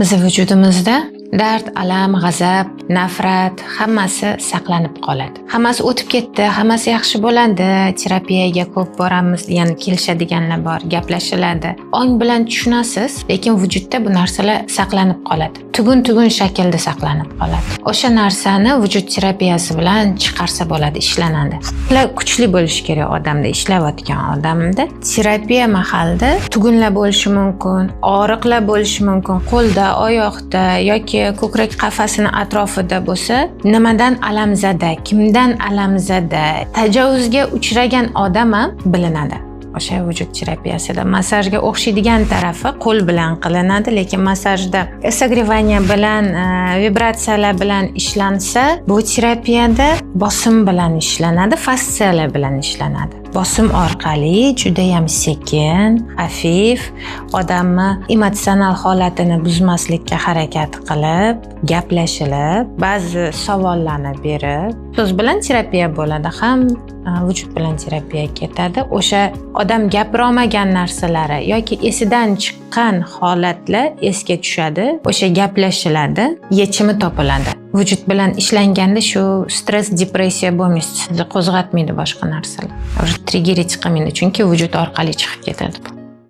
Bizi vujudimizda dard, alam, g'azab, nafrat hammasi saqlanib qoladi. Hammasi o'tib ketdi, hammasi yaxshi bo'ladi. Terapiyaga ko'p boramiz, ya'ni kelishadiganlar bor, gaplashiladi. Ong bilan tushunasiz, lekin vujudda bu narsalar saqlanib qoladi. Tugun shaklda saqlanib qoladi. O'sha narsani vujud terapiyasi bilan chiqarsa bo'ladi, ishlanadi. Kuchli bo'lishi kerak odamda, ishlayotgan odamda. Terapiya mahalida tugunlar bo'lishi mumkin, og'riqlar bo'lishi mumkin, qo'lda, oyoqda yoki ko'krak qafasini atrofida bo'lsa, nimadan alamzada, kimdan alamzada, tajovuzga uchragan odam ham bilinadi. O'sha vujud terapiyasida massajga o'xshaydigan tarafi qo'l bilan qilinadi, lekin massajda sogrevaniya bilan, vibratsiyalar bilan ishlansa, bu terapiyada bosim bilan ishlanadi, fastsiyalar bilan ishlanadi. Bosim orqali juda ham sekin, xafif, odamni emotsional holatini buzmaslikka harakat qilib, gaplashilib, ba'zi savollarni berib, so'z bilan terapiya bo'ladi, ham vujud bilan terapiya ketadi. O'sha odam gapira olmagan narsalari yoki esidan chiqqan holatlar esga tushadi, o'sha gaplashiladi, yechimi topiladi. Vujud bilan ishlanganda shu stress, depressiya bo'lmaydi, sizni qo'zg'atmaydi boshqa narsalar. Triggeri chiqmaydi, chunki vujud orqali chiqib ketadi.